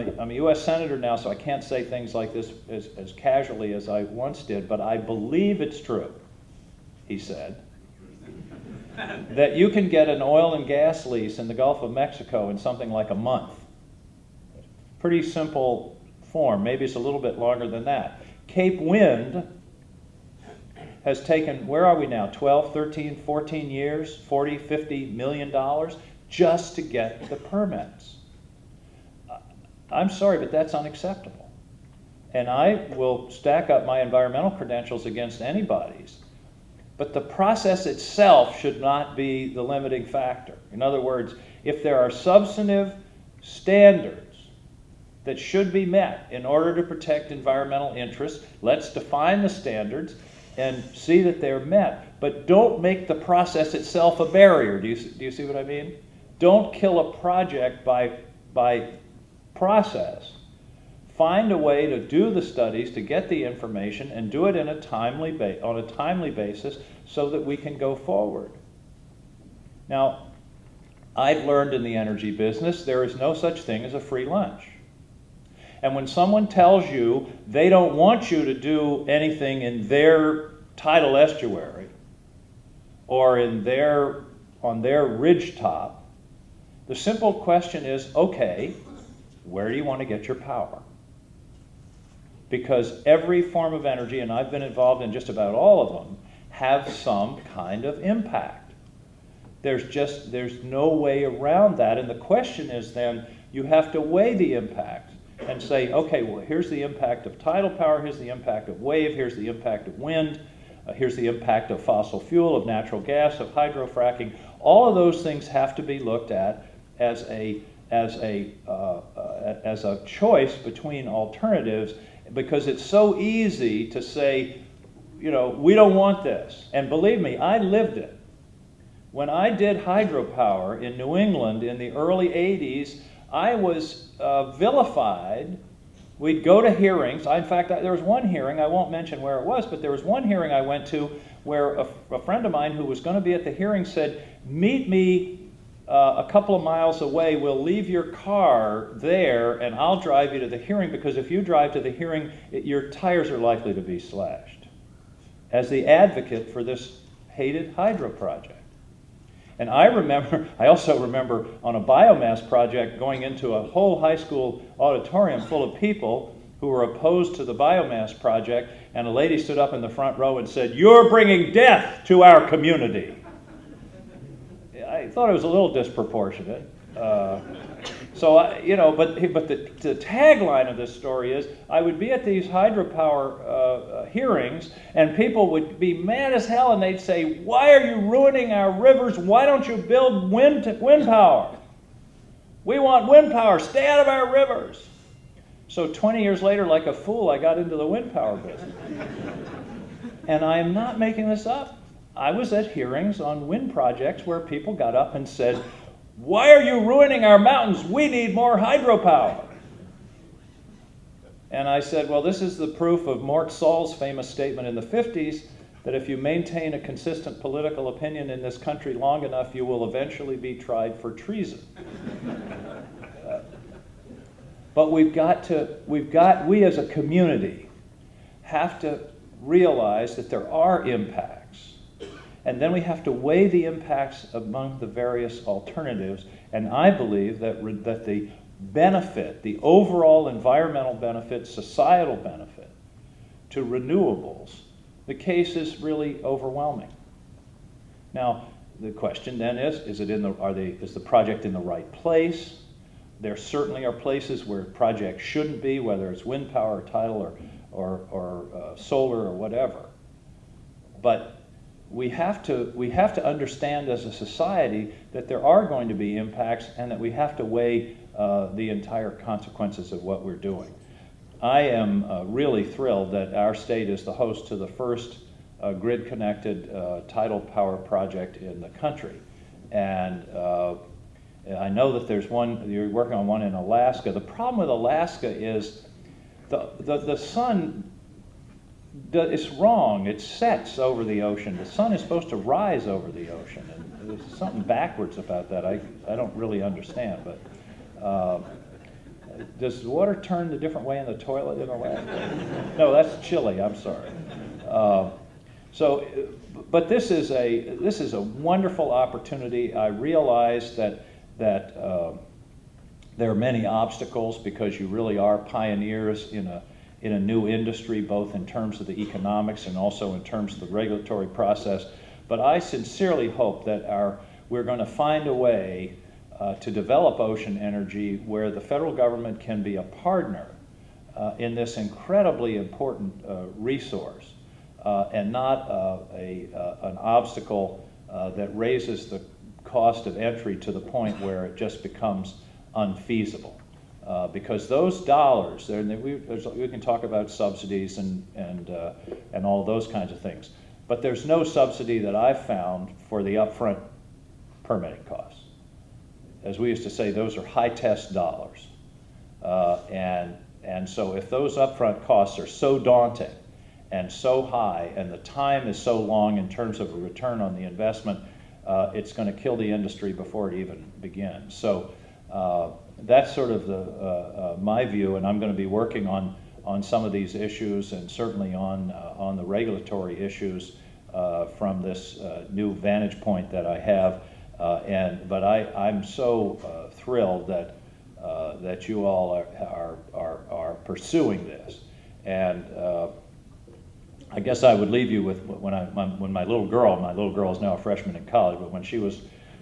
I'm a U.S. Senator now, so I can't say things like this as casually as I once did, but I believe it's true, he said, that you can get an oil and gas lease in the Gulf of Mexico in something like a month. Pretty simple form. Maybe it's a little bit longer than that. Cape Wind has taken, where are we now, 12, 13, 14 years, 40, 50 million dollars just to get the permits. I'm sorry, but that's unacceptable. And I will stack up my environmental credentials against anybody's. But the process itself should not be the limiting factor. In other words, if there are substantive standards that should be met in order to protect environmental interests, let's define the standards and see that they're met. But don't make the process itself a barrier. Do you see what I mean? Don't kill a project by process. Find a way to do the studies, to get the information, and do it in a on a timely basis so that we can go forward. Now, I've learned in the energy business there is no such thing as a free lunch. And when someone tells you they don't want you to do anything in their tidal estuary or on their ridge top, the simple question is, okay, where do you want to get your power? Because every form of energy, and I've been involved in just about all of them, have some kind of impact. There's no way around that. And the question is then, you have to weigh the impact and say, okay, well, here's the impact of tidal power, here's the impact of wave, here's the impact of wind, here's the impact of fossil fuel, of natural gas, of hydrofracking. All of those things have to be looked at as a choice between alternatives, because it's so easy to say, you know, we don't want this. And believe me, I lived it. When I did hydropower in New England in the early 80s, I was vilified. We'd go to hearings. In fact, there was one hearing, I won't mention where it was, but there was one hearing I went to where a friend of mine who was going to be at the hearing said, meet me a couple of miles away, we'll leave your car there and I'll drive you to the hearing, because if you drive to the hearing, your tires are likely to be slashed. As the advocate for this hated hydro project. And I also remember on a biomass project going into a whole high school auditorium full of people who were opposed to the biomass project, and a lady stood up in the front row and said, "You're bringing death to our community." I thought it was a little disproportionate. But the tagline of this story is, I would be at these hydropower hearings, and people would be mad as hell, and they'd say, "Why are you ruining our rivers? Why don't you build wind power? We want wind power. Stay out of our rivers." So 20 years later, like a fool, I got into the wind power business. And I am not making this up. I was at hearings on wind projects where people got up and said, "Why are you ruining our mountains? We need more hydropower." And I said, well, this is the proof of Mort Saul's famous statement in the 50s that if you maintain a consistent political opinion in this country long enough, you will eventually be tried for treason. But we as a community have to realize that there are impacts. And then we have to weigh the impacts among the various alternatives. And I believe that the benefit, the overall environmental benefit, societal benefit to renewables, the case is really overwhelming. Now, the question then is the project in the right place? There certainly are places where projects shouldn't be, whether it's wind power, or tidal, or solar, or whatever. But we have to understand as a society that there are going to be impacts, and that we have to weigh the entire consequences of what we're doing. I am really thrilled that our state is the host to the first grid-connected tidal power project in the country. And I know that there's one, you're working on one in Alaska. The problem with Alaska is the sun, it's wrong. It sets over the ocean. The sun is supposed to rise over the ocean. And there's something backwards about that I don't really understand. But Does water turn the different way in the toilet in a lab? No, that's chili. I'm sorry. But this is a wonderful opportunity. I realize that there are many obstacles because you really are pioneers in a new industry, both in terms of the economics and also in terms of the regulatory process. But I sincerely hope that we're going to find a way to develop ocean energy where the federal government can be a partner in this incredibly important resource and not an obstacle that raises the cost of entry to the point where it just becomes unfeasible. Because those dollars, we can talk about subsidies and all those kinds of things, but there's no subsidy that I've found for the upfront permitting costs. As we used to say, those are high-test dollars. And so if those upfront costs are so daunting and so high, and the time is so long in terms of a return on the investment, it's going to kill the industry before it even begins. So that's sort of my view, and I'm going to be working on some of these issues and certainly on the regulatory issues from this new vantage point that I have. But I'm so thrilled that you all are pursuing this, and I guess I would leave you with when my little girl is now a freshman in college, but when she was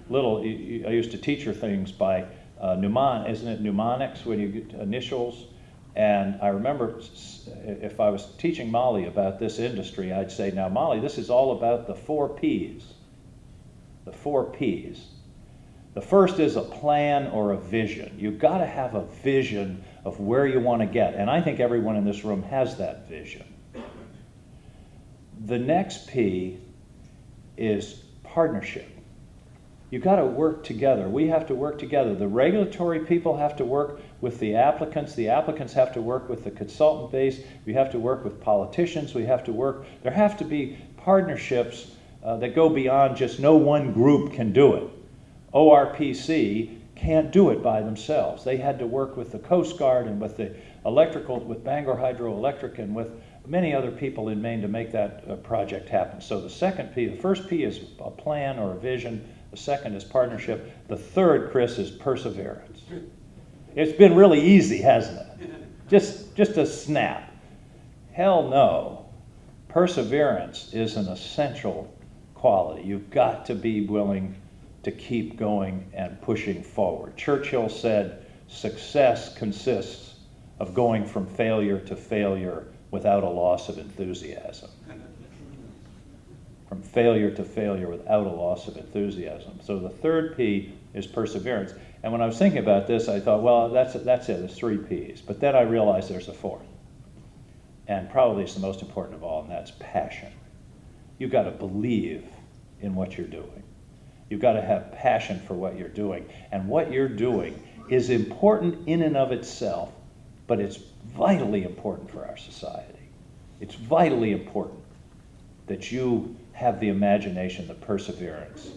little, I used to teach her things by isn't it mnemonics when you get initials? And I remember if I was teaching Molly about this industry, I'd say, now Molly, this is all about the 4 Ps. The 4 Ps. The first is a plan or a vision. You've got to have a vision of where you want to get, and I think everyone in this room has that vision. The next P is partnership. You've got to work together. We have to work together. The regulatory people have to work with the applicants have to work with the consultant base, we have to work with politicians, there have to be partnerships that go beyond just no one group can do it. ORPC can't do it by themselves. They had to work with the Coast Guard and with with Bangor Hydroelectric and with many other people in Maine to make that project happen. So the first P is a plan or a vision. The second is partnership. The third, Chris, is perseverance. It's been really easy, hasn't it? Just a snap. Hell no. Perseverance is an essential quality. You've got to be willing to keep going and pushing forward. Churchill said, success consists of going from failure to failure without a loss of enthusiasm. From failure to failure without a loss of enthusiasm. So the third P is perseverance. And when I was thinking about this, I thought, well, that's it, there's 3 Ps. But then I realized there's a 4th. And probably it's the most important of all, and that's passion. You've got to believe in what you're doing. You've got to have passion for what you're doing. And what you're doing is important in and of itself, but it's vitally important for our society. It's vitally important that you have the imagination, the perseverance,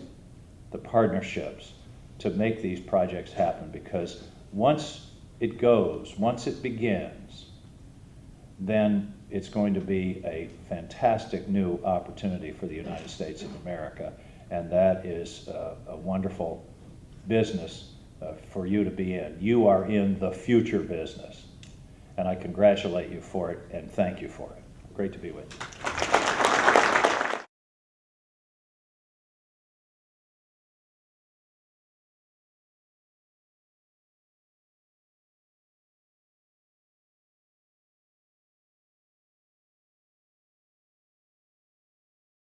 the partnerships to make these projects happen, because once it begins, then it's going to be a fantastic new opportunity for the United States of America, and that is a wonderful business for you to be in. You are in the future business, and I congratulate you for it and thank you for it. Great to be with you.